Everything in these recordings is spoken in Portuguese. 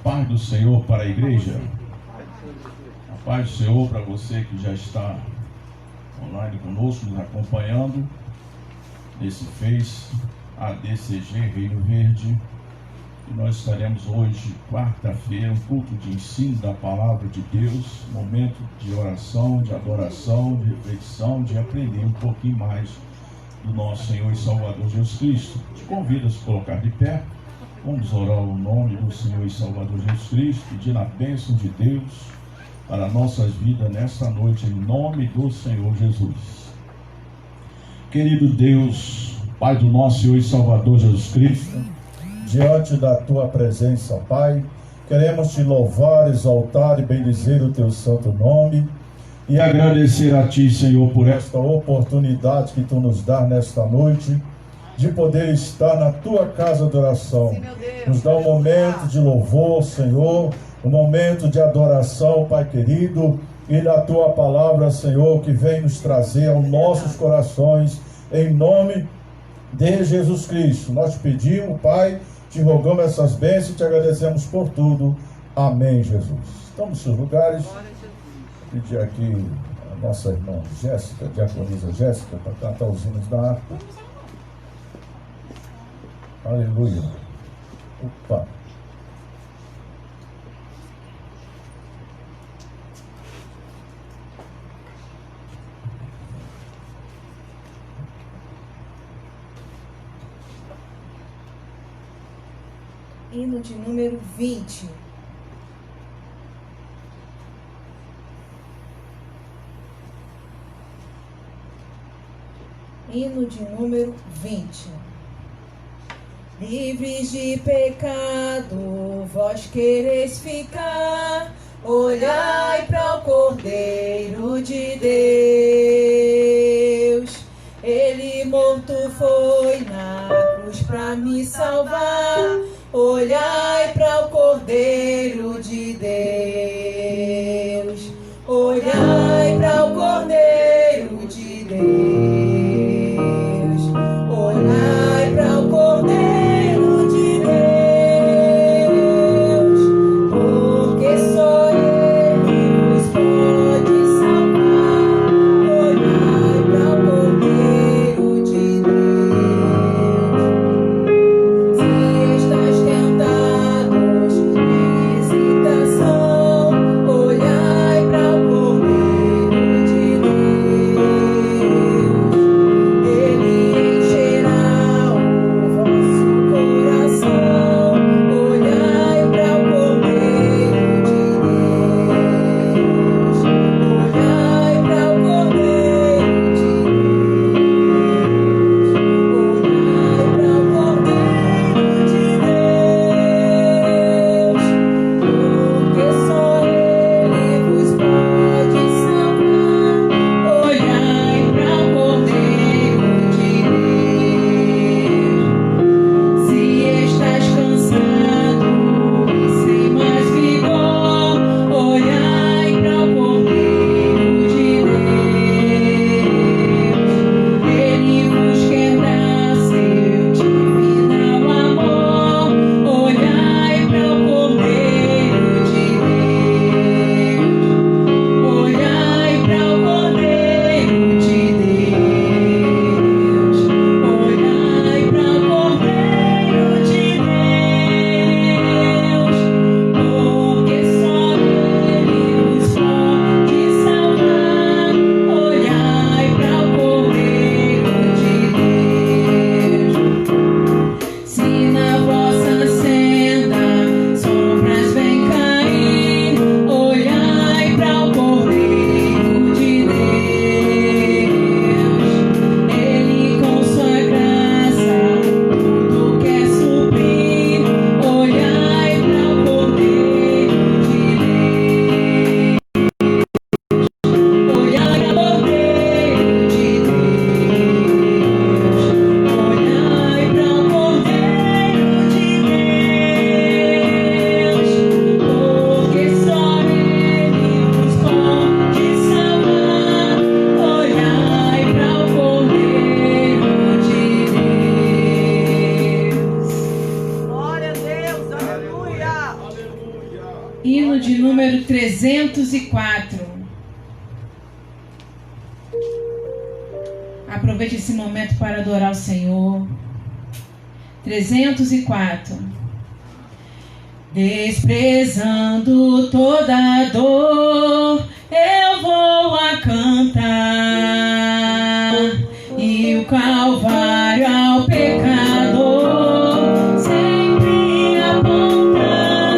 paz do Senhor para a igreja. A paz do Senhor para você que já está online conosco, nos acompanhando nesse Face ADCG Reino Verde. E nós estaremos hoje, quarta-feira, um culto de ensino da palavra de Deus, momento de oração, de adoração, de reflexão, de aprender um pouquinho mais do nosso Senhor e Salvador Jesus Cristo. Te convido a se colocar de pé. Vamos orar o nome do Senhor e Salvador Jesus Cristo, pedindo a bênção de Deus para nossas vidas nesta noite, em nome do Senhor Jesus. Querido Deus, Pai do nosso Senhor e Salvador Jesus Cristo, diante da Tua presença, Pai, queremos Te louvar, exaltar e bendizer o Teu santo nome e agradecer a Ti, Senhor, por esta oportunidade que Tu nos dá nesta noite, de poder estar na Tua casa de oração. Nos dá um momento de louvor, Senhor, um momento de adoração, Pai querido, e da Tua palavra, Senhor, que vem nos trazer aos nossos corações, em nome de Jesus Cristo. Nós te pedimos, Pai, te rogamos essas bênçãos e te agradecemos por tudo. Amém, Jesus. Estamos nos seus lugares. Vou pedir aqui a nossa irmã Jéssica, diaconisa Jéssica, para cantar os hinos da harpa. Aleluia. Opa. Hino de número 20. Hino de número 20. Livres de pecado, vós quereis ficar, olhai para o Cordeiro de Deus. Ele morto foi na cruz para me salvar, olhai para o Cordeiro de Deus. Olhai para o Cordeiro de Deus. Olhai para o Cordeiro de Deus, porque só Ele vos pode salvar. Olhai para o Cordeiro de Deus. Se estás tentados, Hino de número 304. Aproveite esse momento para adorar o Senhor. 304. Desprezando toda dor, eu vou a cantar, e o Calvário ao pecador sempre apontar.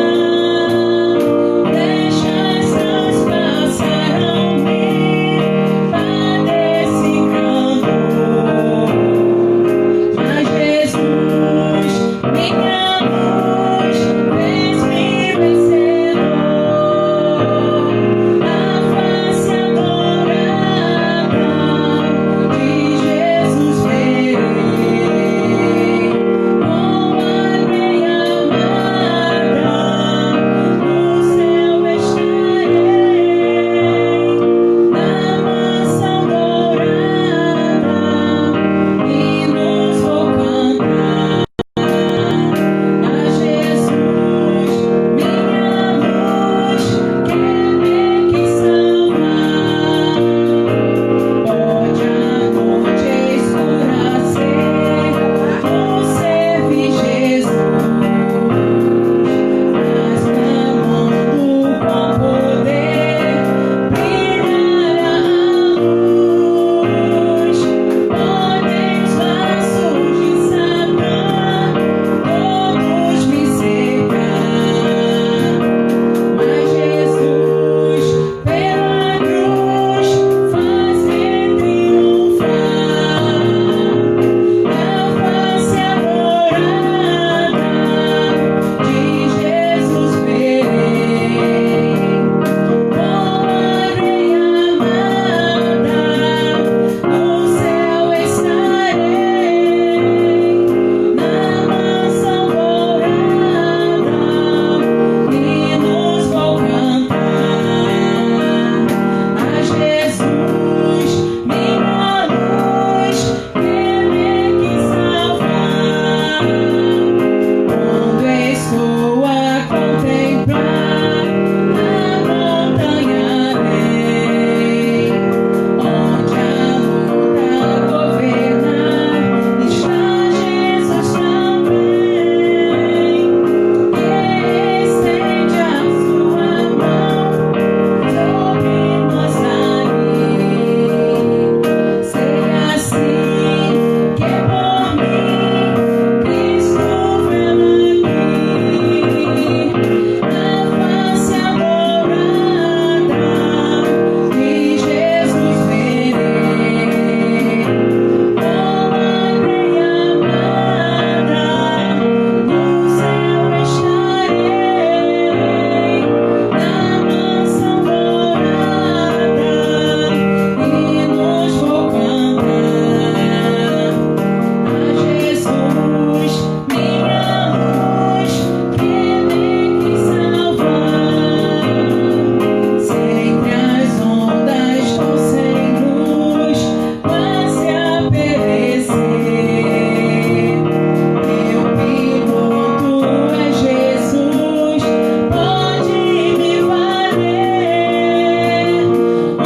Deixa essas passarão-me, padece cantor, mas Jesus, minha luz, fez-me vencedor. A face adorada de Jesus verei, com alegria amada, no céu estarei, na mansão dourada, hinos vou cantar. A Jesus, minha luz, que me salvar. Pode a noite escurecer, não serve Jesus, mas clamando com poder, brilhará a luz. Podem os laços de Satã todos me cercar, mas Jesus pela cruz faz-me triunfar. A face adorada de Jesus verei, com alegria amada, no céu estarei, na mansão dourada, hinos vou cantar. A Jesus, minha luz, que me quis salvar. Quando estou a contemplar a montanha bem, onde a luta governar, está Jesus também, que estende a sua mão sobre nós ali. Sei assim que por mim Cristo vela aqui, na face adorada de Jesus verei, com alegria amada, no céu estarei, na mansão dourada, hinos vou cantar. A Jesus, minha luz, que me quis salvar. Sempre as ondas estou sem luz, quase a perecer. Meu piloto é Jesus, pode me valer. O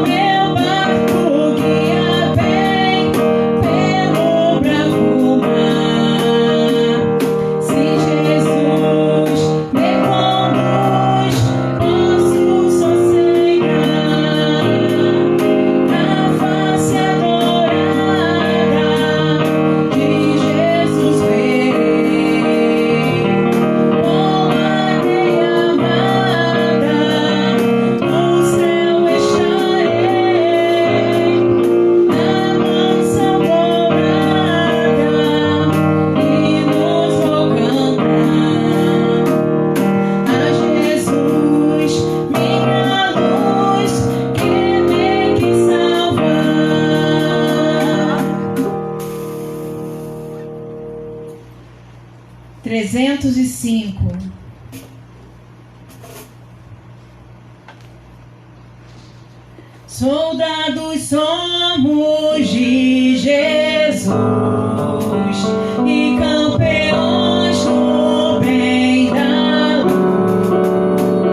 meu barco guia bem pelo bravo mar. Se Jesus me conduz, posso sossegar. Na face adorada de Jesus verei, com alegria amada, no céu estarei, na mansão dourada, hinos vou cantar. A Jesus, minha luz, que me quis salvar. 305. Soldados somos de Jesus e campeões no bem da luz.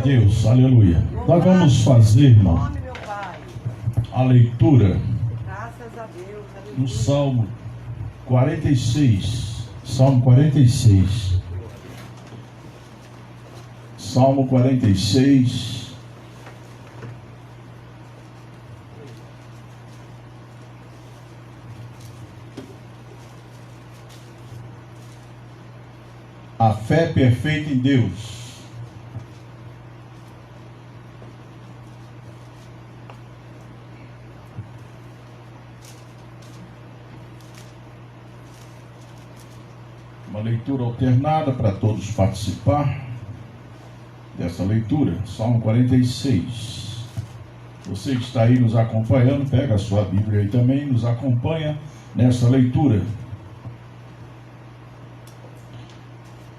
Deus, aleluia. Nós vamos fazer, irmão, a leitura do Salmo 46. Salmo 46. Salmo 46. A fé perfeita em Deus. Uma leitura alternada para todos participar dessa leitura. Salmo 46. Você que está aí nos acompanhando, pega a sua Bíblia aí também, nos acompanha nessa leitura.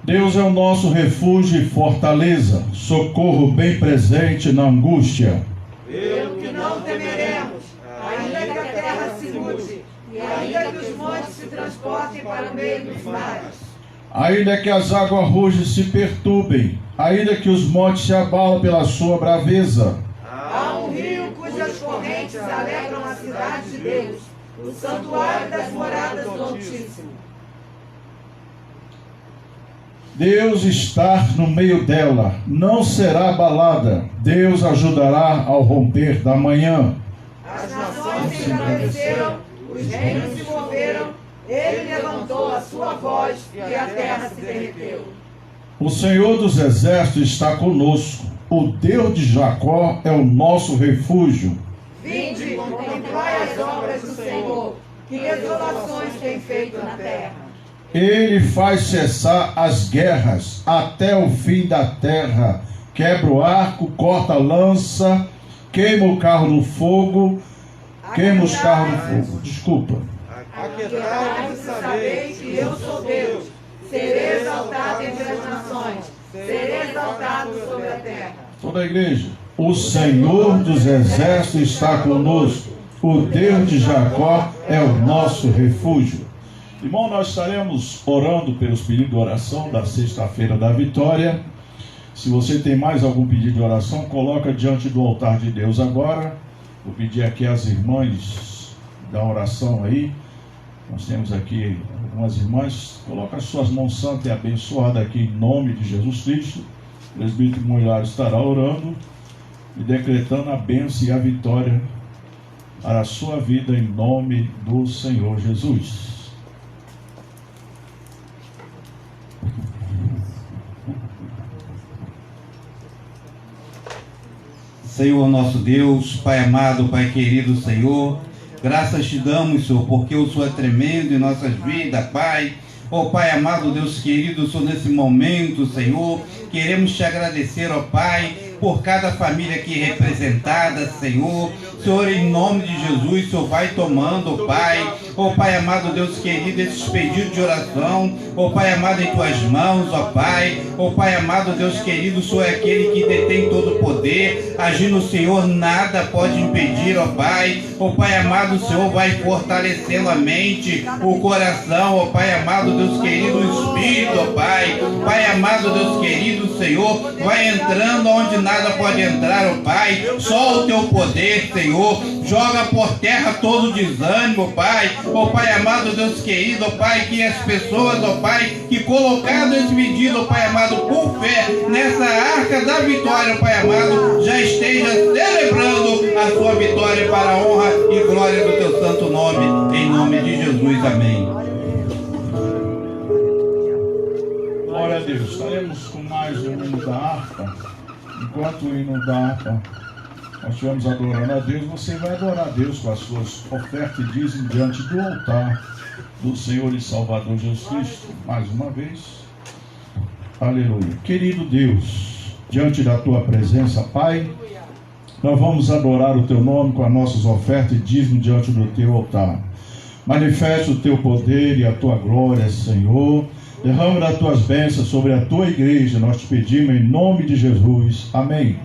Deus é o nosso refúgio e fortaleza, socorro bem presente na angústia. Pelo que não temeremos, ainda que a terra se mude, e ainda que os montes se transportem para o meio dos mares. Ainda que as águas rujas se perturbem, ainda que os montes se abalam pela sua braveza. Há um rio cujas correntes alegram a cidade de Deus, o santuário das moradas do Altíssimo. Deus está no meio dela, não será abalada. Deus ajudará ao romper da manhã. As nações se engrandeceram, os reinos se moveram, ele levantou a sua voz e a terra se derreteu. O Senhor dos exércitos está conosco, o Deus de Jacó é o nosso refúgio. Vinde, contemplai as obras do Senhor, que desolações tem feito na terra. Ele faz cessar as guerras até o fim da terra. Quebra o arco, corta a lança, queima o carro no fogo. Queima os carros no fogo. Desculpa. Aquietai-vos e sabeis que eu sou Deus. Serei exaltado entre as nações. Serei exaltado sobre a terra. Toda a igreja. O Senhor dos exércitos está conosco. O Deus de Jacó é o nosso refúgio. Irmão, nós estaremos orando pelos pedidos de oração da sexta-feira da vitória. Se você tem mais algum pedido de oração, coloca diante do altar de Deus agora. Vou pedir aqui às irmãs da oração aí. Nós temos aqui algumas irmãs. Coloca as suas mãos santas e abençoadas aqui em nome de Jesus Cristo. O presbítero Moilar estará orando e decretando a bênção e a vitória para a sua vida em nome do Senhor Jesus. Senhor nosso Deus, Pai amado, Pai querido, Senhor, graças te damos, Senhor, porque o Senhor é tremendo em nossas vidas, Pai. Ó Pai amado, Deus querido, Senhor, nesse momento, Senhor, queremos te agradecer, ó Pai, por cada família aqui representada, Senhor. Senhor, em nome de Jesus, o Senhor vai tomando, ó Pai. Ó Pai amado, Deus querido, esses pedidos de oração, ó Pai amado, em tuas mãos, ó Pai. Ó Pai amado, Deus querido, o Senhor é aquele que detém todo o poder. Agindo o Senhor, nada pode impedir, ó Pai. Ó Pai amado, o Senhor vai fortalecendo a mente, o coração, ó Pai amado, Deus querido, o Espírito, ó Pai. Pai amado, Deus querido, o Senhor vai entrando onde nada pode entrar, ó Pai. Só o teu poder, Senhor. Joga por terra todo o desânimo, Pai. Ó Pai amado, Deus querido, ó Pai, que as pessoas, ó Pai, que colocaram esse pedido, ó Pai amado, por fé, nessa arca da vitória, ó Pai amado, já esteja celebrando a sua vitória para a honra e glória do teu santo nome, em nome de Jesus, amém. Glória a Deus. Estaremos com mais um hino da harpa. Enquanto o hino da harpa nós estivermos adorando a Deus, você vai adorar a Deus com as suas ofertas e dízimos diante do altar do Senhor e Salvador Jesus Cristo. Mais uma vez. Aleluia. Querido Deus, diante da tua presença, Pai, nós vamos adorar o teu nome com as nossas ofertas e dízimos diante do teu altar. Manifesta o teu poder e a tua glória, Senhor. Derrama as tuas bênçãos sobre a tua igreja. Nós te pedimos em nome de Jesus. Amém.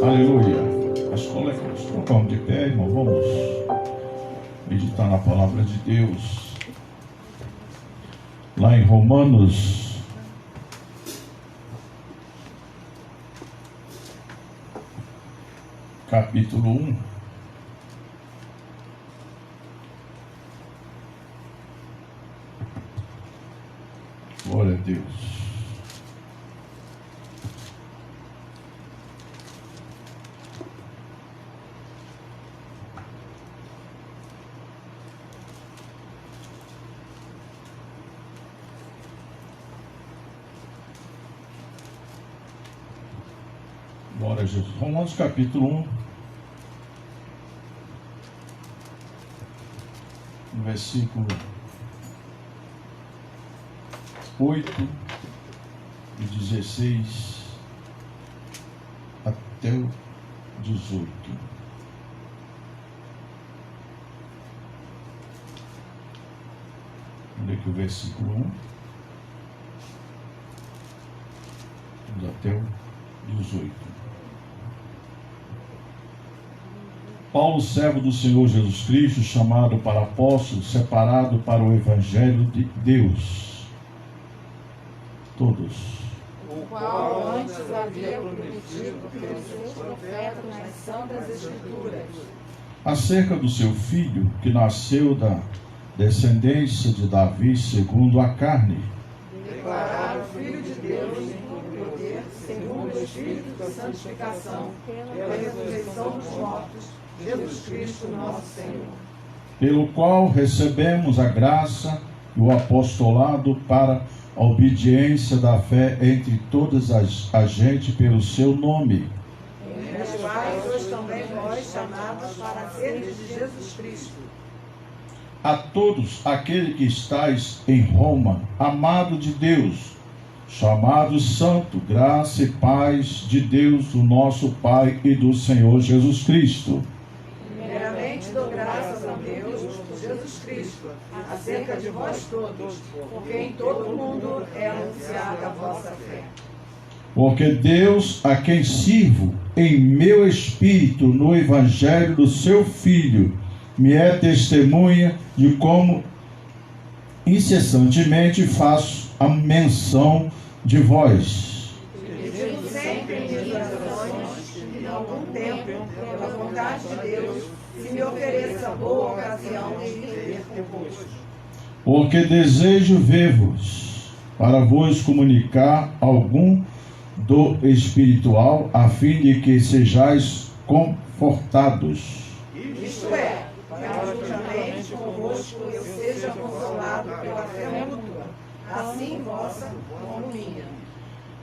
Aleluia. As colegas, colocamos de pé, irmão. Vamos meditar na palavra de Deus. Lá em Romanos, capítulo 1. Glória a Deus. Glória a Jesus. Romanos capítulo 1, no versículo 8 e 16 até o 18. Vamos ler aqui o versículo 1 até o 18. Paulo, servo do Senhor Jesus Cristo, chamado para apóstolo, separado para o Evangelho de Deus. Todos. O qual antes havia prometido pelos seus profetas nas santas Escrituras. Acerca do seu filho, que nasceu da descendência de Davi segundo a carne. Declarar o Filho de Deus em todo poder, segundo o Espírito da santificação, pela ressurreição dos mortos, Jesus Cristo nosso Senhor. Pelo qual recebemos a graça e o apostolado para a obediência da fé entre todas a gente pelo seu nome. Nos quais sois também vós chamados para seres de Jesus Cristo. A todos aqueles que estáis em Roma, amado de Deus, chamados santo, graça e paz de Deus, o nosso Pai e do Senhor Jesus Cristo. Primeiramente dou graças a Deus por Jesus Cristo, acerca de vós todos, porque em todo o mundo é anunciada a vossa fé. Porque Deus, a quem sirvo em meu espírito no Evangelho do seu Filho, me é testemunha de como incessantemente faço a menção de vós. Digo sempre em minhas orações que em algum tempo, pela vontade de Deus, se me ofereça boa ocasião de viver convosco. Porque desejo ver-vos, para vos comunicar algum do espiritual, a fim de que sejais confortados. Isto é, para juntamente convosco eu seja consolado pela fé mútua, assim vossa como minha.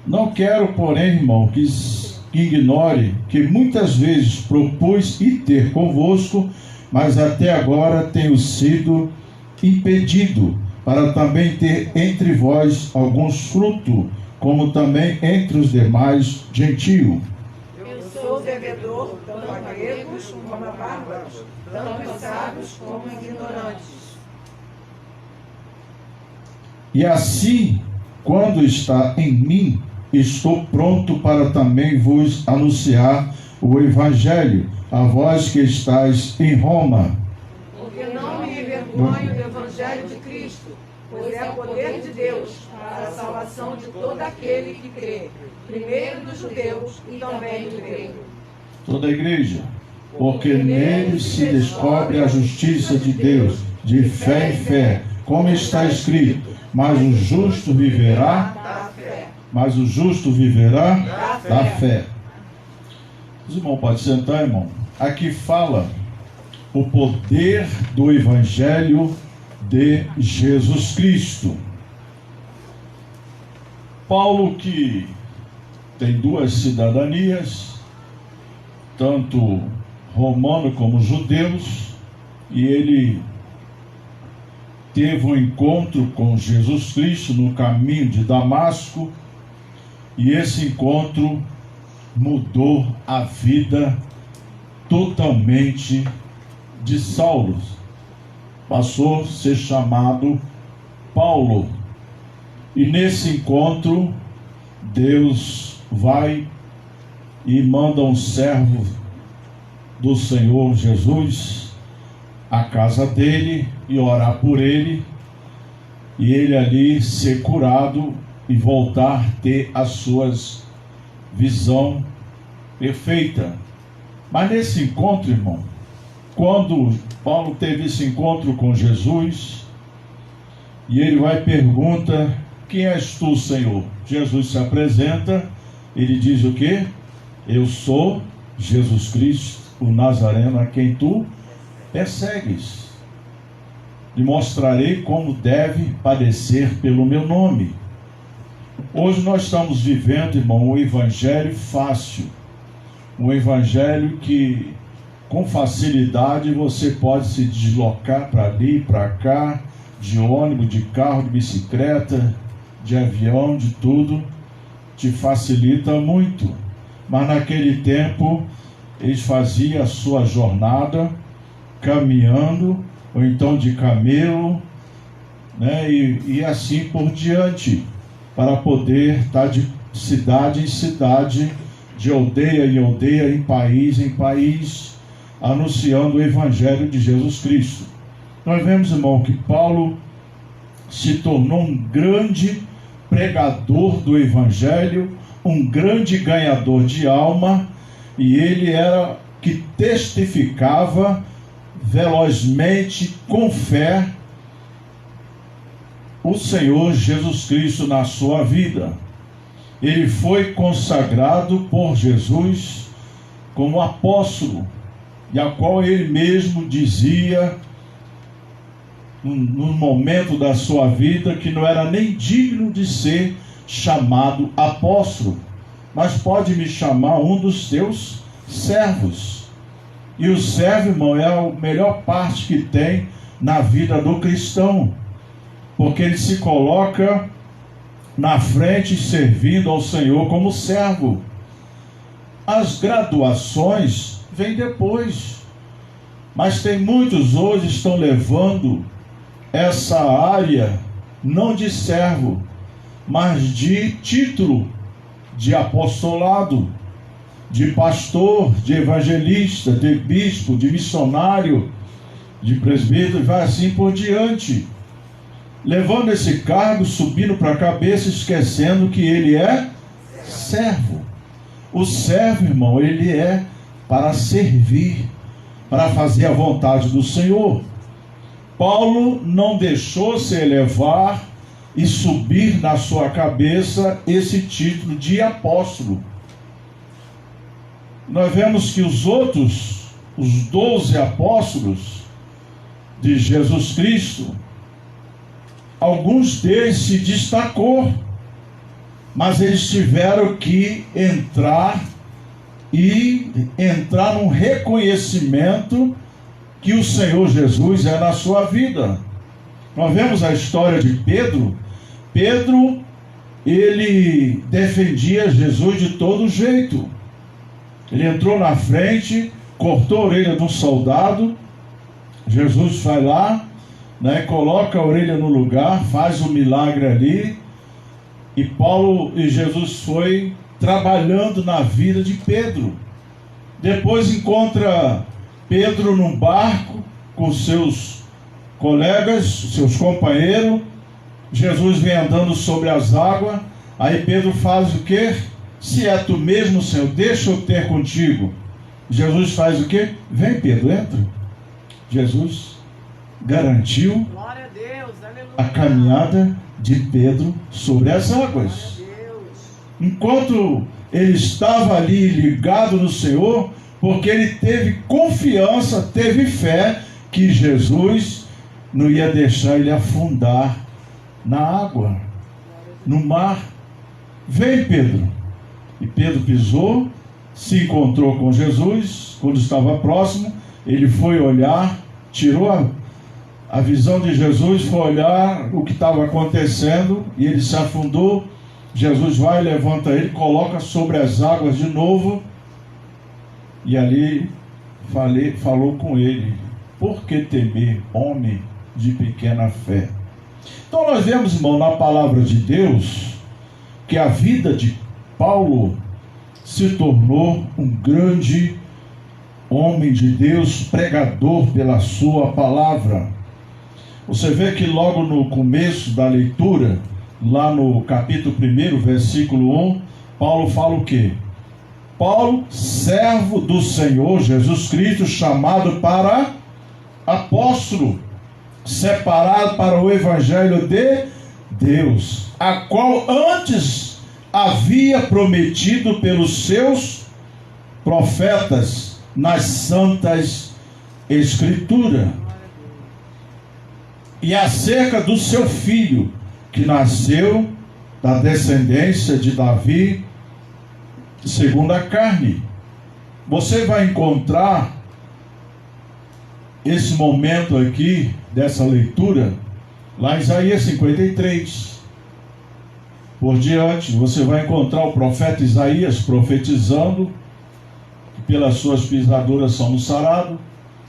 Não quero, porém, irmão, que ignore que muitas vezes propus ir ter convosco, mas até agora tenho sido impedido, para também ter entre vós alguns frutos, como também entre os demais gentios. Eu sou devedor tanto a gregos como a bárbaros, tanto a sábios como a ignorantes. E assim, quando está em mim, estou pronto para também vos anunciar o Evangelho, a vós que estáis em Roma. Porque não me envergonho do Evangelho de Cristo, pois é o poder de Deus para a salvação de todo aquele que crê, primeiro dos judeus e também do grego. Toda a igreja, porque nele se descobre a justiça de Deus, de fé em fé, como está escrito, mas o justo viverá da fé. Os irmãos podem sentar, irmão. Aqui fala o poder do Evangelho de Jesus Cristo. Paulo, que tem duas cidadanias, tanto romano como judeus, e ele teve um encontro com Jesus Cristo no caminho de Damasco, e esse encontro mudou a vida totalmente de Saulo. Passou a ser chamado Paulo. E nesse encontro, Deus vai e manda um servo do Senhor Jesus à casa dele e orar por ele, e ele ali ser curado e voltar a ter as suas visão perfeita. Mas nesse encontro, irmão, quando Paulo teve esse encontro com Jesus, e ele vai e pergunta: quem és tu, Senhor? Jesus se apresenta, ele diz o quê? Eu sou Jesus Cristo, o Nazareno, a quem tu persegues. Lhe mostrarei como deve padecer pelo meu nome. Hoje nós estamos vivendo, irmão, um evangelho fácil, um evangelho que com facilidade você pode se deslocar para ali, para cá, de ônibus, de carro, de bicicleta, de avião, de tudo, te facilita muito. Mas naquele tempo eles faziam a sua jornada caminhando, ou então de camelo, né, e assim por diante, para poder estar de cidade em cidade, de aldeia em aldeia, em país, anunciando o Evangelho de Jesus Cristo. Nós vemos, irmão, que Paulo se tornou um grande pregador do Evangelho, um grande ganhador de alma, e ele era que testificava velozmente, com fé, o Senhor Jesus Cristo na sua vida. Ele foi consagrado por Jesus como apóstolo, e a qual ele mesmo dizia, no momento da sua vida, que não era nem digno de ser chamado apóstolo, mas pode me chamar um dos teus servos. E o servo, irmão, é a melhor parte que tem na vida do cristão, porque ele se coloca na frente servindo ao Senhor como servo. As graduações vêm depois, mas tem muitos hoje que estão levando essa área não de servo, mas de título, de apostolado, de pastor, de evangelista, de bispo, de missionário, de presbítero, e vai assim por diante, levando esse cargo, subindo para a cabeça, esquecendo que ele é servo. O servo, irmão, ele é para servir, para fazer a vontade do Senhor. Paulo não deixou se elevar e subir na sua cabeça esse título de apóstolo. Nós vemos que os 12 apóstolos de Jesus Cristo, alguns deles se destacou, mas eles tiveram que entrar num reconhecimento que o Senhor Jesus é na sua vida. Nós vemos a história de Pedro. Pedro, ele defendia Jesus de todo jeito. Ele entrou na frente, cortou a orelha de um soldado. Jesus vai lá, né, coloca a orelha no lugar, faz um milagre ali. E Jesus foi trabalhando na vida de Pedro. Depois encontra Pedro num barco com seus colegas, seus companheiros. Jesus vem andando sobre as águas. Aí Pedro faz o quê? Se é tu mesmo, Senhor, deixa eu ter contigo. Jesus faz o quê? Vem, Pedro, entra. Jesus garantiu Glória a Deus, aleluia, a caminhada de Pedro sobre as águas. Glória a Deus. Enquanto ele estava ali ligado no Senhor, porque ele teve confiança, teve fé que Jesus não ia deixar ele afundar na água, no mar. Vem, Pedro. E Pedro pisou, se encontrou com Jesus. Quando estava próximo, ele foi olhar, tirou a visão de Jesus, foi olhar o que estava acontecendo, e ele se afundou. Jesus vai, levanta ele, coloca sobre as águas de novo, e ali falou com ele: por que temer, homem de pequena fé? Então nós vemos, irmão, na palavra de Deus, que a vida de Paulo se tornou um grande homem de Deus, pregador pela sua palavra. Você vê que logo no começo da leitura, lá no capítulo 1, versículo 1, Paulo fala o quê? Paulo, servo do Senhor Jesus Cristo, chamado para apóstolo, separado para o evangelho de Deus, a qual antes havia prometido pelos seus profetas nas santas escrituras, e acerca do seu filho, que nasceu da descendência de Davi, segundo a carne. Você vai encontrar esse momento aqui, dessa leitura, lá em Isaías 53. Por diante, você vai encontrar o profeta Isaías profetizando que pelas suas pisaduras somos sarados.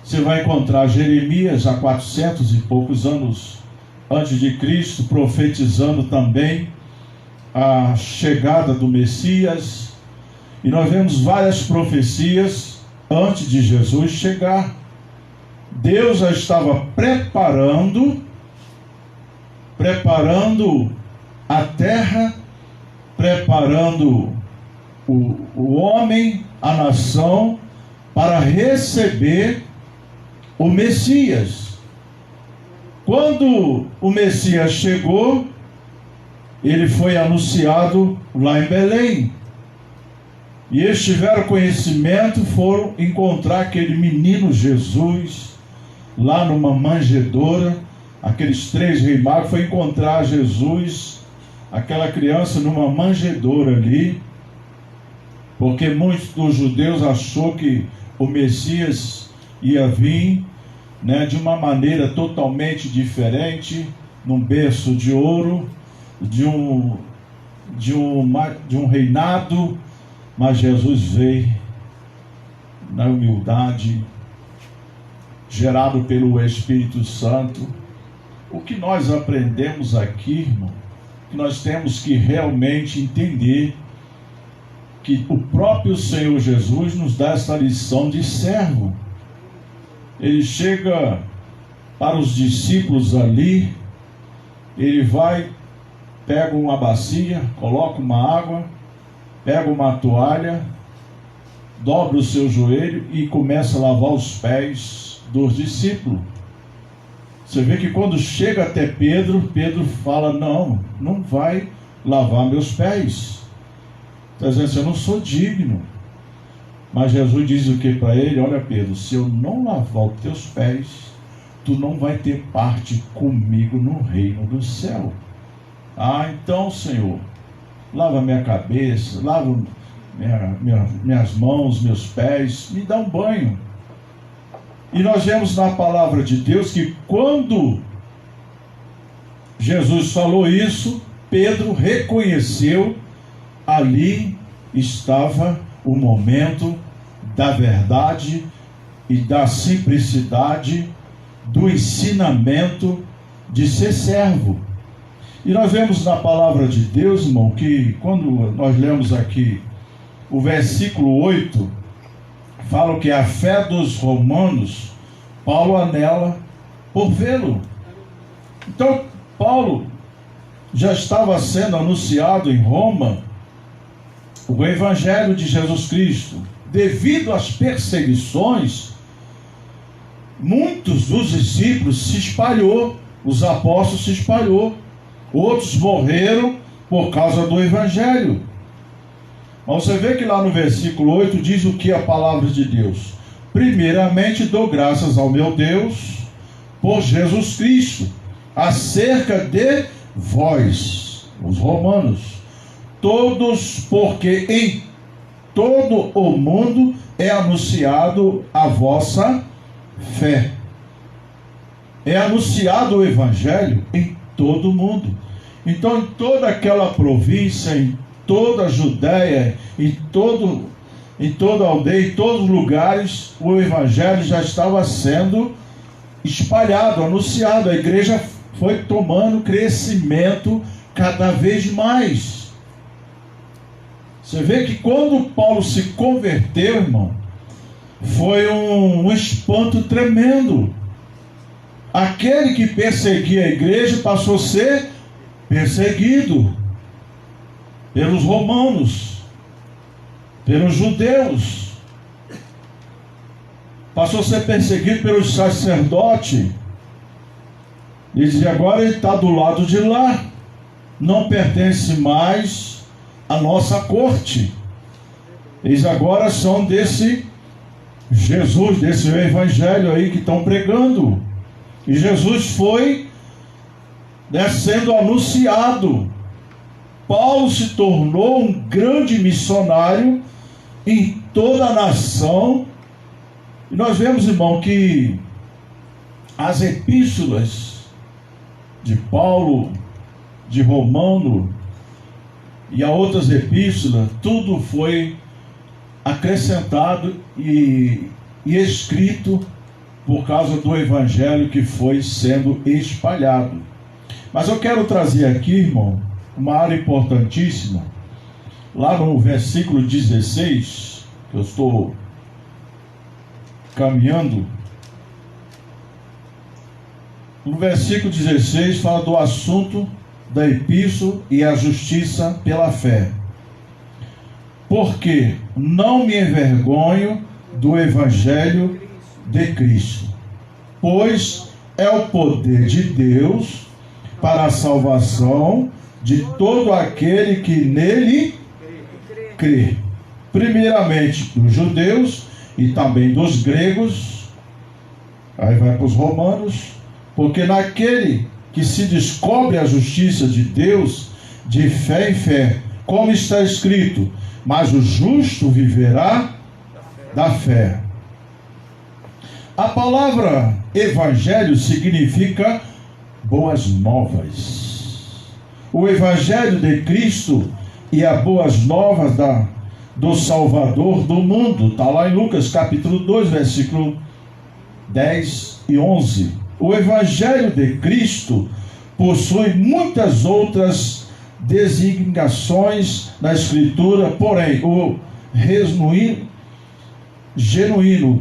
Você vai encontrar Jeremias, há 400 e poucos anos antes de Cristo, profetizando também a chegada do Messias. E nós vemos várias profecias antes de Jesus chegar. Deus já estava preparando a terra, preparando o homem, a nação, para receber o Messias. Quando o Messias chegou, ele foi anunciado lá em Belém. E eles tiveram conhecimento, foram encontrar aquele menino Jesus lá numa manjedoura. Aqueles 3 reis magos foram encontrar Jesus, aquela criança, numa manjedoura ali, porque muitos dos judeus achou que o Messias ia vir, né, de uma maneira totalmente diferente, num berço de ouro, de um reinado, mas Jesus veio na humildade, gerado pelo Espírito Santo. O que nós aprendemos aqui, irmão, que nós temos que realmente entender que o próprio Senhor Jesus nos dá essa lição de servo. Ele chega para os discípulos ali, ele vai, pega uma bacia, coloca uma água, pega uma toalha, dobra o seu joelho e começa a lavar os pés dos discípulos. Você vê que quando chega até Pedro, Pedro fala: não vai lavar meus pés. Está dizendo assim: eu não sou digno. Mas Jesus diz o que para ele? Olha, Pedro, se eu não lavar os teus pés, tu não vai ter parte comigo no reino do céu. Ah, então, Senhor, lava minha cabeça, lava minhas mãos, meus pés, me dá um banho. E nós vemos na palavra de Deus que quando Jesus falou isso, Pedro reconheceu, ali estava o momento da verdade e da simplicidade, do ensinamento de ser servo. E nós vemos na palavra de Deus, irmão, que quando nós lemos aqui o versículo 8, fala que a fé dos romanos, Paulo anela por vê-lo. Então, Paulo já estava sendo anunciado em Roma o Evangelho de Jesus Cristo. Devido às perseguições, muitos dos discípulos se espalhou, os apóstolos se espalhou, outros morreram por causa do Evangelho. Mas você vê que lá no versículo 8 diz o que a palavra de Deus: primeiramente dou graças ao meu Deus por Jesus Cristo, acerca de vós, os romanos, todos, porque em todo o mundo é anunciado a vossa fé. É anunciado o Evangelho em todo o mundo. Então, em toda aquela província, em toda a Judéia, em toda a aldeia, em todos os lugares, o Evangelho já estava sendo espalhado, anunciado. A igreja foi tomando crescimento cada vez mais. Você vê que quando Paulo se converteu, irmão, foi um espanto tremendo. Aquele que perseguia a igreja passou a ser perseguido pelos romanos, pelos judeus, passou a ser perseguido pelos sacerdotes. E dizia, agora ele está do lado de lá, não pertence mais à nossa corte. Eles agora são desse Jesus, desse evangelho aí que estão pregando. E Jesus foi, né, sendo anunciado. Paulo se tornou um grande missionário em toda a nação. E nós vemos, irmão, que as epístolas de Paulo, de Romano e a outras epístolas, tudo foi acrescentado e escrito por causa do evangelho que foi sendo espalhado. Mas eu quero trazer aqui, irmão, uma área importantíssima, lá no versículo 16, que eu estou caminhando. No versículo 16 fala do assunto da epístola e a justiça pela fé. Porque não me envergonho do evangelho de Cristo, pois é o poder de Deus para a salvação de todo aquele que nele crê. Primeiramente dos judeus e também dos gregos. Aí vai para os romanos. Porque naquele que se descobre a justiça de Deus, de fé em fé, como está escrito, mas o justo viverá da fé. A palavra evangelho significa boas novas. O evangelho de Cristo e as boas novas do Salvador do mundo. Está lá em Lucas capítulo 2, versículo 10 e 11. O evangelho de Cristo possui muitas outras designações na Escritura, porém o genuíno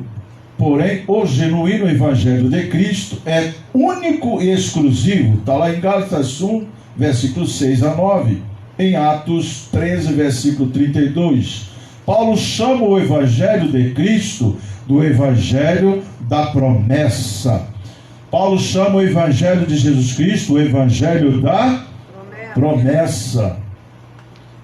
evangelho de Cristo é único e exclusivo. Está lá em Gálatas 1, versículo 6 a 9, em Atos 13, versículo 32. Paulo chama o evangelho de Cristo do evangelho da promessa. Paulo chama o evangelho de Jesus Cristo o evangelho da promessa.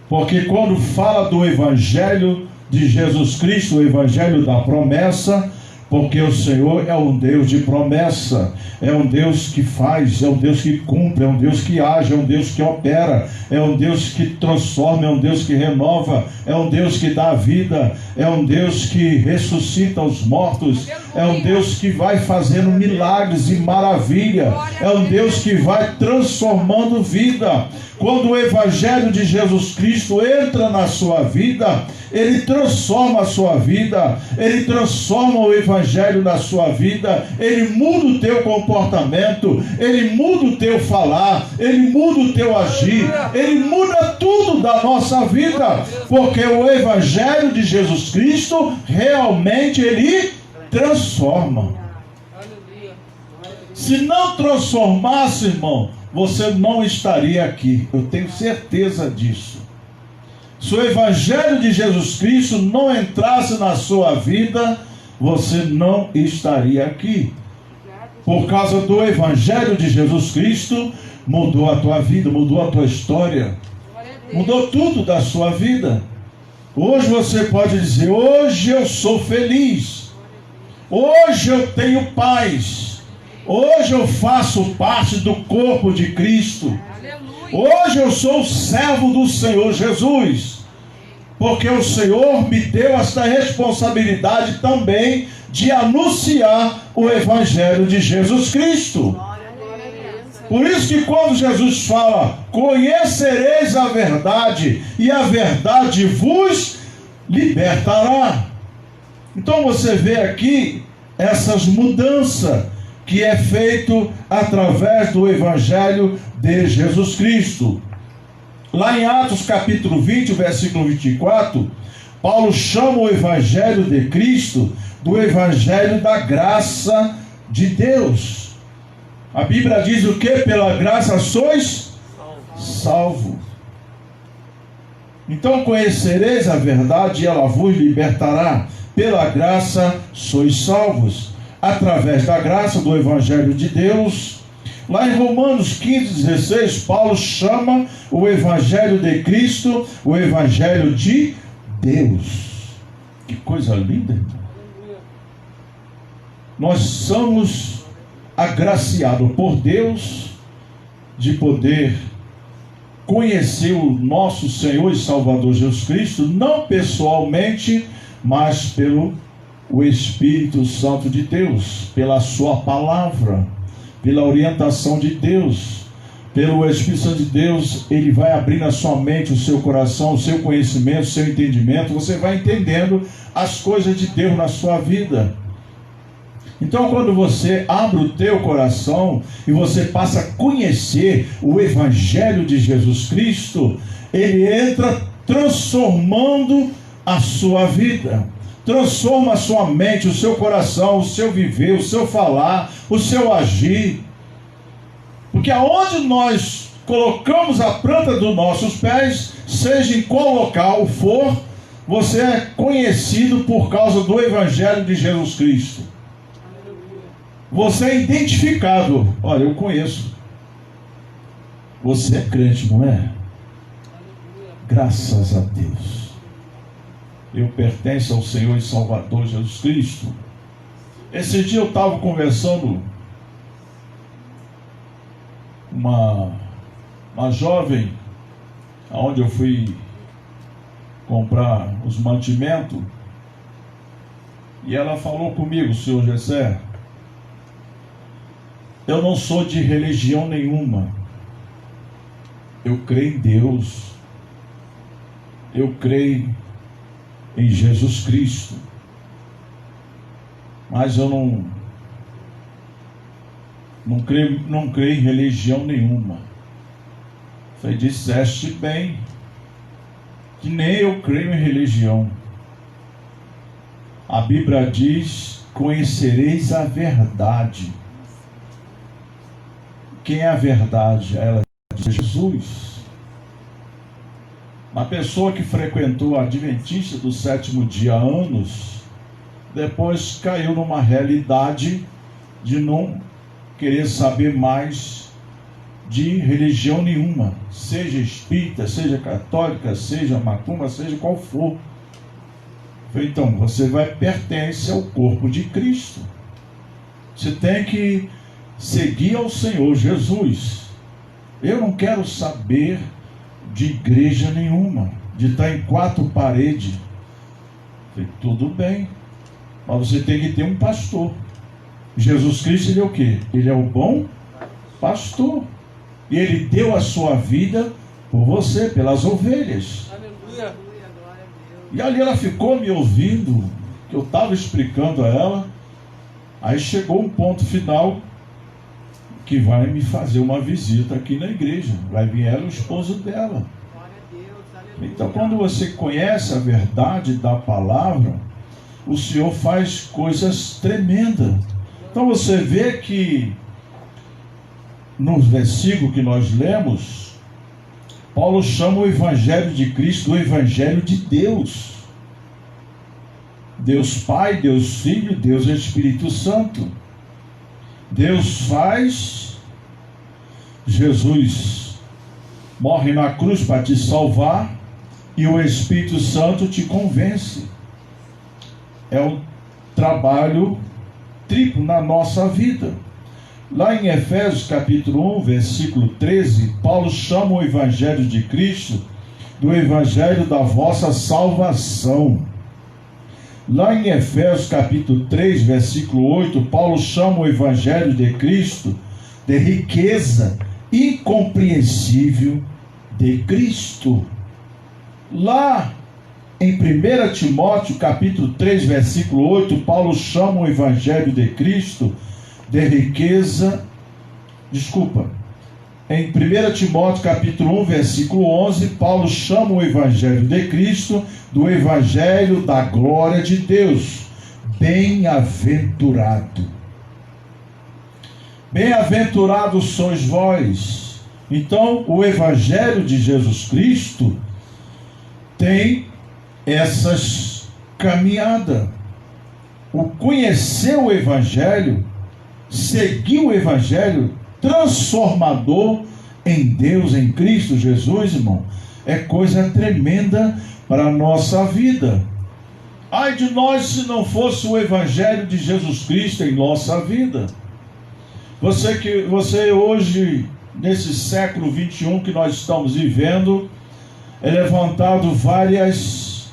Porque quando fala do evangelho de Jesus Cristo, o evangelho da promessa, porque o Senhor é um Deus de promessa, é um Deus que faz, é um Deus que cumpre, é um Deus que age, é um Deus que opera, é um Deus que transforma, é um Deus que renova, é um Deus que dá vida, é um Deus que ressuscita os mortos, é um Deus que vai fazendo milagres e maravilha, é um Deus que vai transformando vida. Quando o evangelho de Jesus Cristo entra na sua vida, ele transforma a sua vida, ele transforma o evangelho na sua vida, ele muda o teu comportamento, ele muda o teu falar, ele muda o teu agir, ele muda tudo da nossa vida, porque o evangelho de Jesus Cristo realmente ele transforma. Se não transformasse, irmão, você não estaria aqui, eu tenho certeza disso. Se o evangelho de Jesus Cristo não entrasse na sua vida, você não estaria aqui. Por causa do evangelho de Jesus Cristo, mudou a tua vida, mudou a tua história, mudou tudo da sua vida. Hoje você pode dizer, hoje eu sou feliz, hoje eu tenho paz, hoje eu faço parte do corpo de Cristo. Hoje eu sou servo do Senhor Jesus, porque o Senhor me deu esta responsabilidade também de anunciar o evangelho de Jesus Cristo. Por isso que quando Jesus fala, conhecereis a verdade e a verdade vos libertará. Então você vê aqui essas mudanças que é feito através do evangelho de Jesus Cristo. Lá em Atos capítulo 20, versículo 24, Paulo chama o Evangelho de Cristo do Evangelho da graça de Deus. A Bíblia diz o que? Pela graça sois salvos. Então conhecereis a verdade e ela vos libertará. Pela graça sois salvos. Através da graça do Evangelho de Deus. Lá em Romanos 15, 16, Paulo chama o Evangelho de Cristo o Evangelho de Deus. Que coisa linda, irmão. Nós somos agraciados por Deus de poder conhecer o nosso Senhor e Salvador Jesus Cristo, não pessoalmente, mas pelo o Espírito Santo de Deus, pela sua palavra, pela orientação de Deus, pelo Espírito Santo de Deus. Ele vai abrir na sua mente, o seu coração, o seu conhecimento, o seu entendimento. Você vai entendendo as coisas de Deus na sua vida. Então, quando você abre o teu coração e você passa a conhecer o Evangelho de Jesus Cristo, ele entra transformando a sua vida, transforma a sua mente, o seu coração, o seu viver, o seu falar, o seu agir. Porque aonde nós colocamos a planta dos nossos pés, seja em qual local for, você é conhecido por causa do Evangelho de Jesus Cristo. Você é identificado. Olha, eu conheço. Você é crente, não é? Graças a Deus. Eu pertenço ao Senhor e Salvador Jesus Cristo. Esse dia eu estava conversando uma jovem, aonde eu fui comprar os mantimentos, e ela falou comigo: senhor Gessé, eu não sou de religião nenhuma, eu creio em Deus, eu creio em Jesus Cristo, mas eu não creio em religião nenhuma. Falei: disseste bem, que nem eu creio em religião. A Bíblia diz: conhecereis a verdade. Quem é a verdade? Ela diz: Jesus. Uma pessoa que frequentou a Adventista do sétimo dia há anos, depois caiu numa realidade de não querer saber mais de religião nenhuma, seja espírita, seja católica, seja macumba, seja qual for. Então, você pertence ao corpo de Cristo. Você tem que seguir ao Senhor Jesus. Eu não quero saber de igreja nenhuma, de estar em quatro paredes. Falei: tudo bem, mas você tem que ter um pastor. Jesus Cristo, ele é o quê? Ele é o bom pastor. E ele deu a sua vida por você, pelas ovelhas. Aleluia. E ali ela ficou me ouvindo, que eu estava explicando a ela. Aí chegou um ponto final, que vai me fazer uma visita aqui na igreja. Vai vir ela e o esposo dela. Então, quando você conhece a verdade da palavra, o Senhor faz coisas tremendas. Então você vê que no versículo que nós lemos, Paulo chama o Evangelho de Cristo o Evangelho de Deus. Deus Pai, Deus Filho, Deus Espírito Santo. Deus faz, Jesus morre na cruz para te salvar, e o Espírito Santo te convence. É um trabalho triplo na nossa vida. Lá em Efésios capítulo 1, versículo 13, Paulo chama o Evangelho de Cristo do Evangelho da vossa salvação. Lá em Efésios capítulo 3, versículo 8, Paulo chama o Evangelho de Cristo de riqueza incompreensível de Cristo. Lá em 1 Timóteo capítulo 3, versículo 8, Paulo chama o Evangelho de Cristo de riqueza, em 1 Timóteo capítulo 1, versículo 11, Paulo chama o Evangelho de Cristo do Evangelho da glória de Deus. Bem-aventurado. Bem-aventurados sois vós. Então, o Evangelho de Jesus Cristo tem essas caminhadas. O conhecer o Evangelho, seguir o Evangelho transformador em Deus, em Cristo Jesus, irmão, é coisa tremenda para a nossa vida. Ai de nós se não fosse o Evangelho de Jesus Cristo em nossa vida. Você hoje, nesse século 21 que nós estamos vivendo, é levantado várias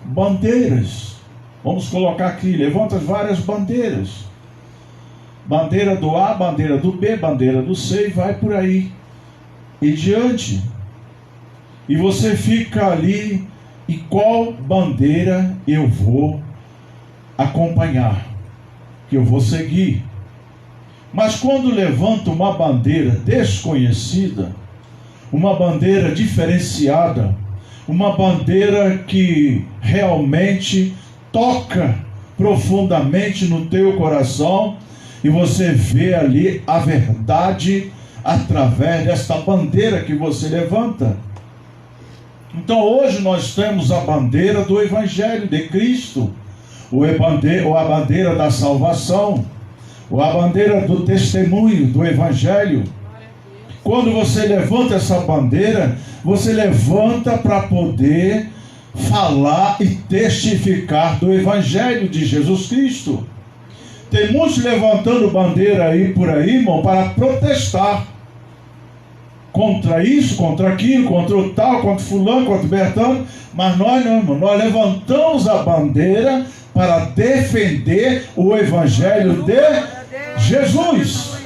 bandeiras. Vamos colocar aqui, levanta várias bandeiras. Bandeira do A, bandeira do B, bandeira do C, e vai por aí e diante. E você fica ali, e qual bandeira eu vou acompanhar, que eu vou seguir? Mas quando levanta uma bandeira desconhecida, uma bandeira diferenciada, uma bandeira que realmente toca profundamente no teu coração, e você vê ali a verdade através desta bandeira que você levanta. Então hoje nós temos a bandeira do Evangelho de Cristo, ou a bandeira da salvação, ou a bandeira do testemunho do Evangelho. Quando você levanta essa bandeira, você levanta para poder falar e testificar do Evangelho de Jesus Cristo. Tem muitos levantando bandeira aí por aí, irmão, para protestar contra isso, contra aquilo, contra o tal, contra fulano, contra o Bertano. Mas nós não, irmão, nós levantamos a bandeira para defender o Evangelho de Jesus.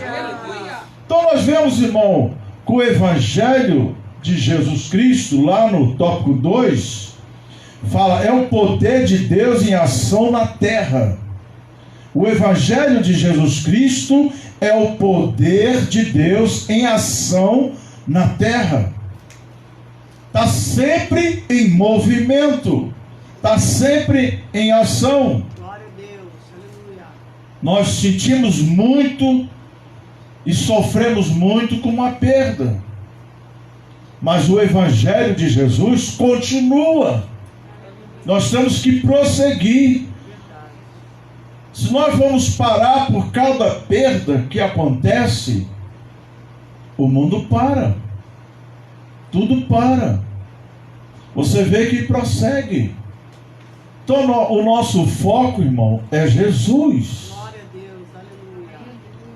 Então nós vemos, irmão, que o Evangelho de Jesus Cristo, lá no tópico 2, fala, é o poder de Deus em ação na terra. O Evangelho de Jesus Cristo é o poder de Deus em ação na terra. Está sempre em movimento, está sempre em ação. Glória a Deus, aleluia. Nós sentimos muito e sofremos muito com uma perda, mas o Evangelho de Jesus continua. Nós temos que prosseguir. Se nós vamos parar por cada perda que acontece, o mundo para, tudo para. Você vê que prossegue. Então o nosso foco, irmão, é Jesus. Glória a Deus, aleluia.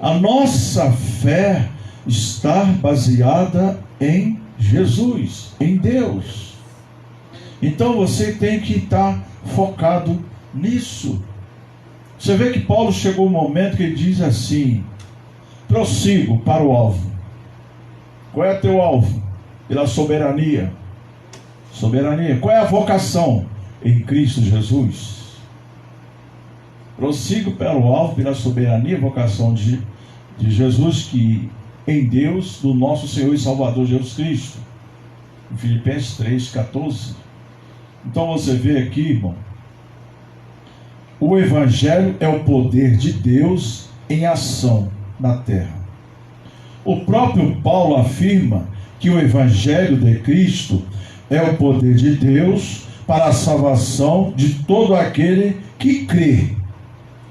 A nossa fé está baseada em Jesus, em Deus. Então você tem que estar focado nisso. Você vê que Paulo chegou um momento que ele diz assim: prossigo para o alvo. Qual é o teu alvo? Pela soberania. Soberania. Qual é a vocação? Em Cristo Jesus. Prossigo para o alvo, pela soberania, vocação de Jesus, que em Deus, do nosso Senhor e Salvador Jesus Cristo. Em Filipenses 3,14. Então você vê aqui, irmão, o Evangelho é o poder de Deus em ação na terra. O próprio Paulo afirma que o Evangelho de Cristo é o poder de Deus para a salvação de todo aquele que crê.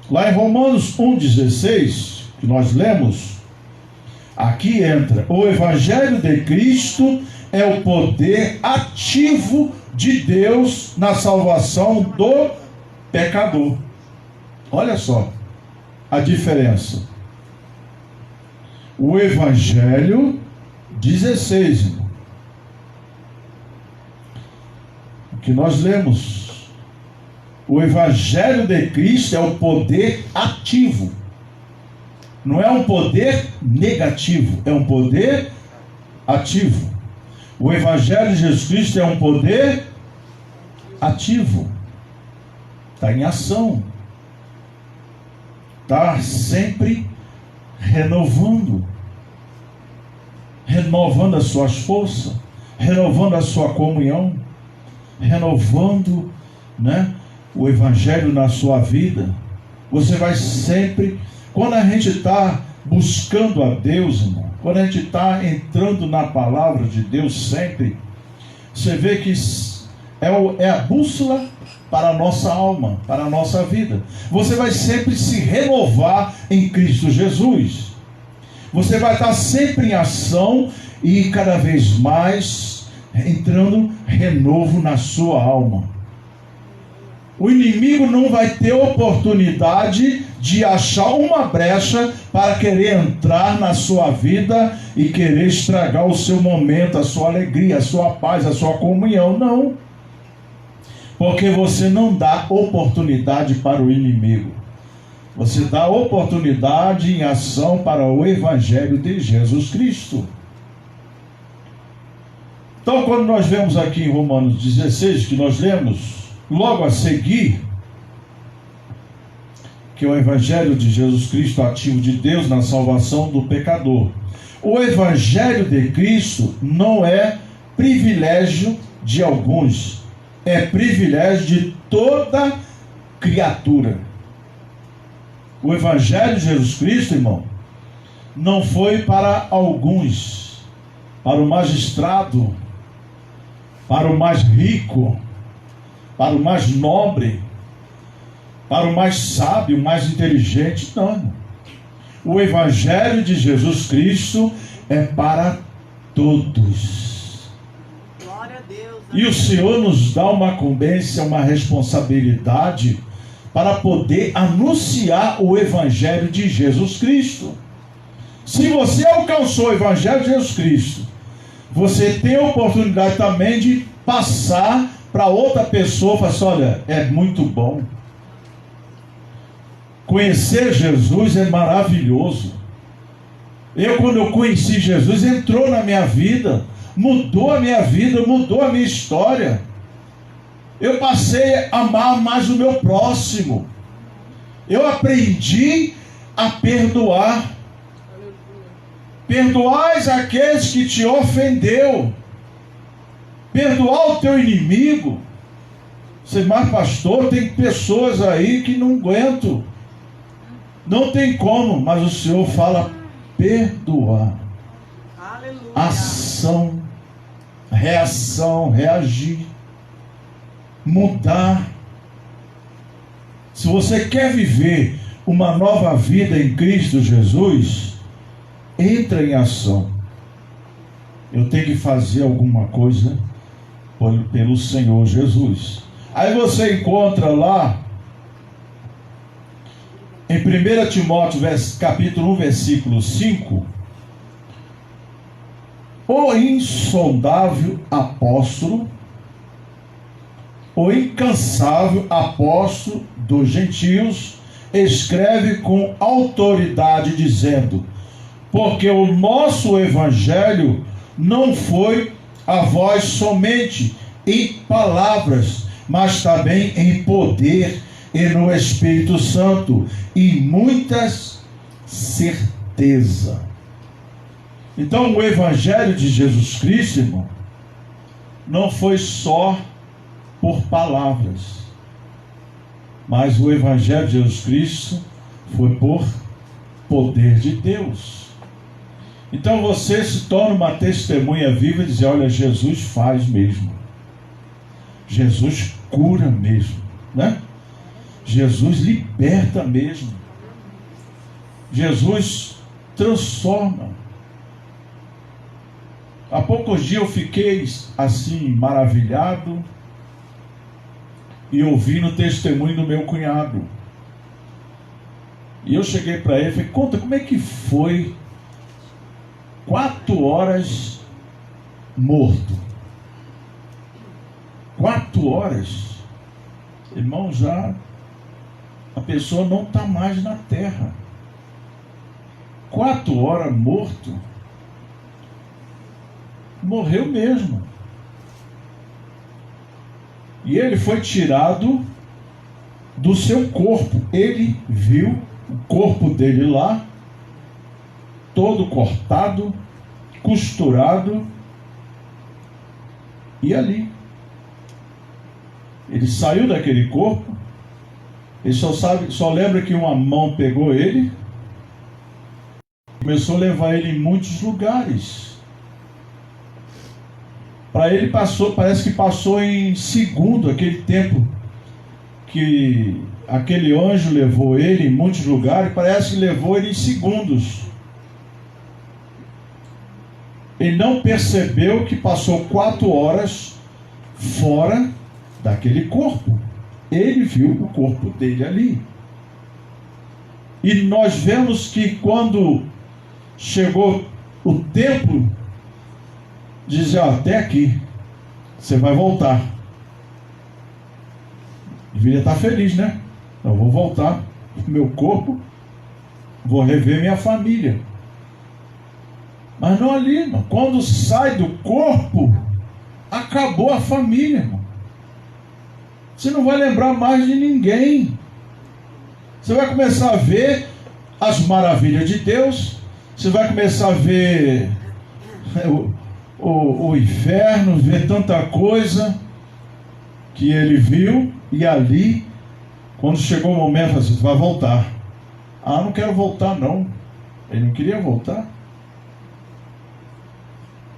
Lá em Romanos 1,16, que nós lemos, aqui entra: o Evangelho de Cristo é o poder ativo de Deus na salvação do pecador. Olha só a diferença. O Evangelho 16, irmão, que nós lemos. O Evangelho de Cristo é o poder ativo. Não é um poder negativo, é um poder ativo. O Evangelho de Jesus Cristo é um poder ativo. Está em ação. Está sempre renovando. renovando as suas forças, renovando a sua comunhão, renovando, né, o Evangelho na sua vida. Você vai sempre, quando a gente está buscando a Deus, irmão, quando a gente está entrando na palavra de Deus sempre, você vê que é a bússola para a nossa alma, para a nossa vida. Você vai sempre se renovar em Cristo Jesus. Você vai estar sempre em ação e cada vez mais entrando renovo na sua alma. O inimigo não vai ter oportunidade de achar uma brecha para querer entrar na sua vida e querer estragar o seu momento, a sua alegria, a sua paz, a sua comunhão. Não. Porque você não dá oportunidade para o inimigo. Você dá oportunidade em ação para o Evangelho de Jesus Cristo. Então, quando nós vemos aqui em Romanos 16, que nós lemos logo a seguir, que é o Evangelho de Jesus Cristo, ativo de Deus na salvação do pecador. O Evangelho de Cristo não é privilégio de alguns, é privilégio de toda criatura. O Evangelho de Jesus Cristo, irmão, não foi para alguns, para o magistrado, para o mais rico, para o mais nobre, para o mais sábio, o mais inteligente. Não. O Evangelho de Jesus Cristo é para todos. Glória a Deus. E o Senhor nos dá uma incumbência, uma responsabilidade para poder anunciar o Evangelho de Jesus Cristo. Se você alcançou o Evangelho de Jesus Cristo, você tem a oportunidade também de passar para outra pessoa e falar assim: olha, é muito bom. Conhecer Jesus é maravilhoso. Quando eu conheci Jesus, entrou na minha vida, mudou a minha vida, mudou a minha história. Eu passei a amar mais o meu próximo. Eu aprendi a perdoar. Perdoais aqueles que te ofendeu. Perdoar o teu inimigo. Você, mas pastor, tem pessoas aí que não aguentam. Não tem como, mas o Senhor fala perdoar. Aleluia. Ação, reação, reagir, mudar. Se você quer viver uma nova vida em Cristo Jesus, entra em ação. Eu tenho que fazer alguma coisa pelo Senhor Jesus. Aí você encontra lá em 1 Timóteo capítulo 1, versículo 5, o insondável apóstolo, o incansável apóstolo dos gentios, escreve com autoridade, dizendo: porque o nosso evangelho não foi a vós somente em palavras, mas também em poder e no Espírito Santo, e muitas certeza. Então, o Evangelho de Jesus Cristo, irmão, não foi só por palavras, mas o Evangelho de Jesus Cristo foi por poder de Deus. Então você se torna uma testemunha viva e diz: olha, Jesus faz mesmo, Jesus cura mesmo, né? Jesus liberta mesmo, Jesus transforma. Há poucos dias eu fiquei assim maravilhado e ouvindo o testemunho do meu cunhado. E eu cheguei para ele e falei: conta, como é que foi 4 horas morto? 4 horas, irmão, já a pessoa não está mais na terra. 4 horas morto, morreu mesmo. E ele foi tirado do seu corpo. Ele viu o corpo dele lá, todo cortado, costurado e ali. Ele saiu daquele corpo, ele só lembra que uma mão pegou ele, começou a levar ele em muitos lugares. Para ele parece que passou em segundo aquele tempo que aquele anjo levou ele em muitos lugares, parece que levou ele em segundos. Ele não percebeu que passou 4 horas fora daquele corpo. Ele viu o corpo dele ali. E nós vemos que quando chegou o tempo, dizer, até aqui, você vai voltar. Deveria estar feliz, né? Eu vou voltar pro meu corpo, vou rever minha família. Mas não ali, irmão. Quando sai do corpo, acabou a família, irmão. Você não vai lembrar mais de ninguém. Você vai começar a ver as maravilhas de Deus. Você vai começar a ver o inferno, ver tanta coisa que ele viu. E ali, quando chegou o momento, assim, você vai voltar. Ah, não quero voltar não. Ele não queria voltar.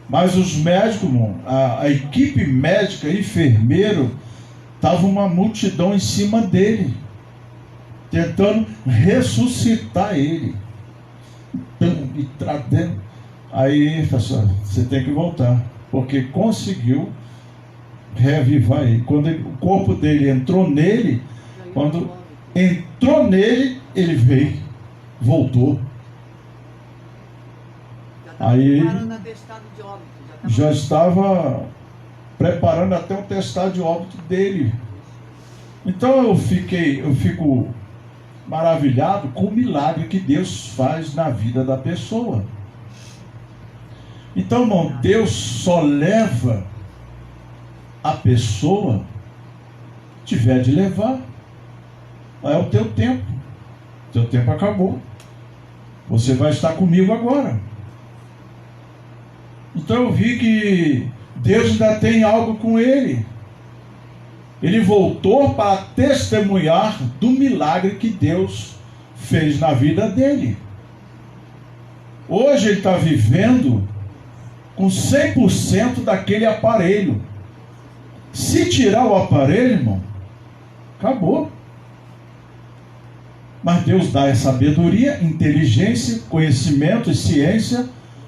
Mas os médicos, a equipe médica, enfermeiro, estava uma multidão em cima dele, tentando ressuscitar ele. E tratando. Aí, pessoal, você tem que voltar, porque conseguiu reavivar ele. Quando o corpo dele entrou nele, quando entrou nele, ele veio, voltou. Aí já estava preparando até o testado de óbito dele. Então eu fico maravilhado com o milagre que Deus faz na vida da pessoa. Então, irmão, Deus só leva a pessoa tiver de levar. É o teu tempo. Teu tempo acabou. Você vai estar comigo agora. Então eu vi que Deus ainda tem algo com ele. Ele voltou para testemunhar do milagre que Deus fez na vida dele. Hoje ele está vivendo com 100% daquele aparelho. Se tirar o aparelho, irmão, acabou. Mas Deus dá sabedoria, inteligência, conhecimento e ciência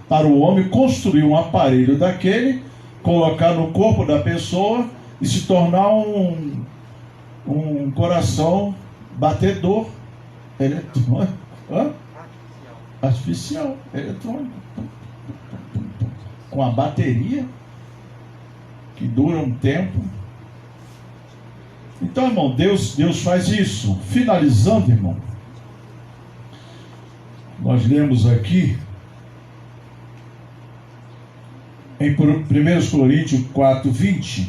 para o homem construir um aparelho daquele, colocar no corpo da pessoa e se tornar um coração batedor eletrônico, artificial, eletrônico, com a bateria que dura um tempo. Então, irmão, Deus faz isso. Finalizando, irmão, nós lemos aqui em 1 Coríntios 4:20,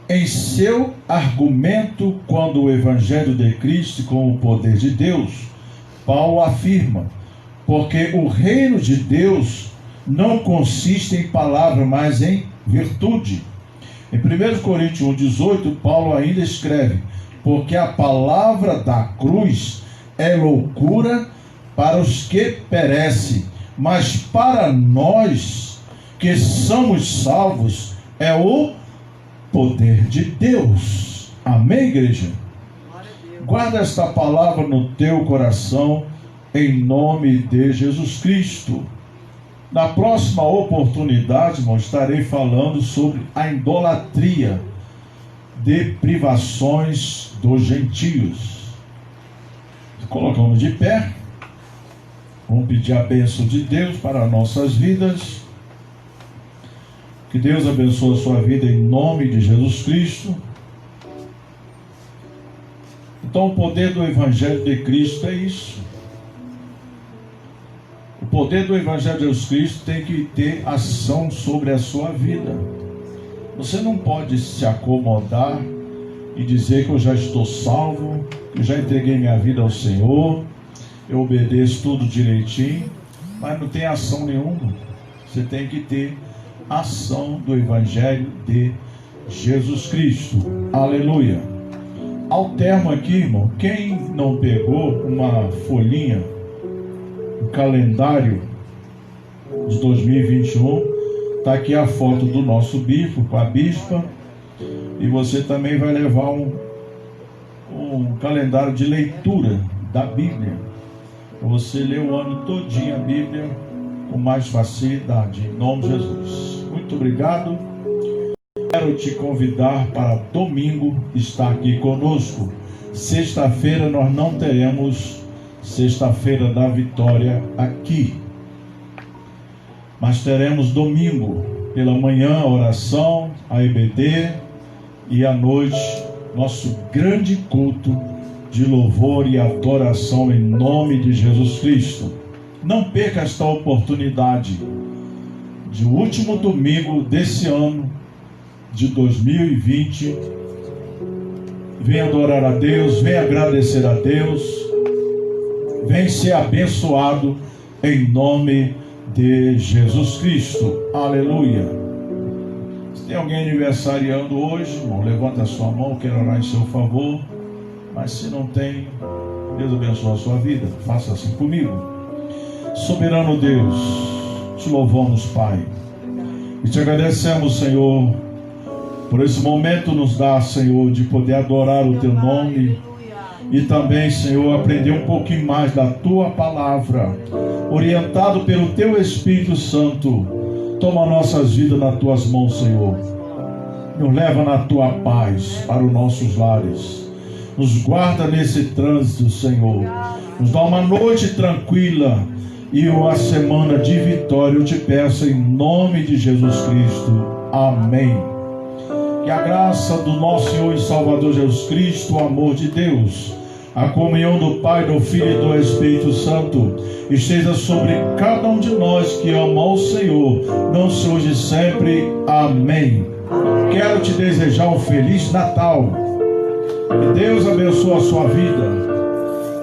em seu argumento contra o Evangelho de Cristo com o poder de Deus, Paulo afirma, porque o reino de Deus não consiste em palavra, mas em virtude. Em 1 Coríntios 1:18, Paulo ainda escreve, porque a palavra da cruz é loucura para os que perecem, mas para nós que somos salvos é o poder de Deus. Amém, igreja? Guarda esta palavra no teu coração, em nome de Jesus Cristo. Na próxima oportunidade, irmão, estarei falando sobre a idolatria de privações dos gentios. Colocamos de pé. Vamos pedir a bênção de Deus para nossas vidas. Que Deus abençoe a sua vida em nome de Jesus Cristo. Então, o poder do Evangelho de Cristo é isso. O poder do Evangelho de Jesus Cristo tem que ter ação sobre a sua vida. Você não pode se acomodar e dizer que eu já estou salvo, que eu já entreguei minha vida ao Senhor, eu obedeço tudo direitinho, mas não tem ação nenhuma. Você tem que ter ação do Evangelho de Jesus Cristo. Aleluia. Ao termo aqui, irmão, quem não pegou uma folhinha, um calendário de 2021, está aqui a foto do nosso bispo, com a bispa, e você também vai levar um calendário de leitura da Bíblia, para você ler o ano todinho a Bíblia com mais facilidade, em nome de Jesus. Muito obrigado. Quero te convidar para domingo estar aqui conosco. Sexta-feira nós não teremos Sexta-feira da Vitória aqui, mas teremos domingo pela manhã a oração, a EBD, e à noite nosso grande culto de louvor e adoração em nome de Jesus Cristo. Não perca esta oportunidade de último domingo desse ano de 2020. Venha adorar a Deus, venha agradecer a Deus, venha ser abençoado em nome de Jesus Cristo. Aleluia. Se tem alguém aniversariando hoje, irmão, levanta a sua mão, quero orar em seu favor. Mas se não tem, Deus abençoe a sua vida. Faça assim comigo. Soberano Deus, te louvamos, Pai, e te agradecemos, Senhor, por esse momento nos dá, Senhor, de poder adorar o teu nome e também, Senhor, aprender um pouquinho mais da tua palavra, orientado pelo teu Espírito Santo. Toma nossas vidas nas tuas mãos, Senhor. Nos leva na tua paz para os nossos lares. Nos guarda nesse trânsito, Senhor. Nos dá uma noite tranquila e uma semana de vitória. Eu te peço em nome de Jesus Cristo. Amém. Que a graça do nosso Senhor e Salvador Jesus Cristo, o amor de Deus, a comunhão do Pai, do Filho e do Espírito Santo esteja sobre cada um de nós que ama ao Senhor, não se hoje e sempre. Amém. Quero te desejar um Feliz Natal. Que Deus abençoe a sua vida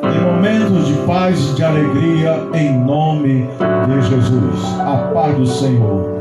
em momentos de paz e de alegria, em nome de Jesus. A paz do Senhor.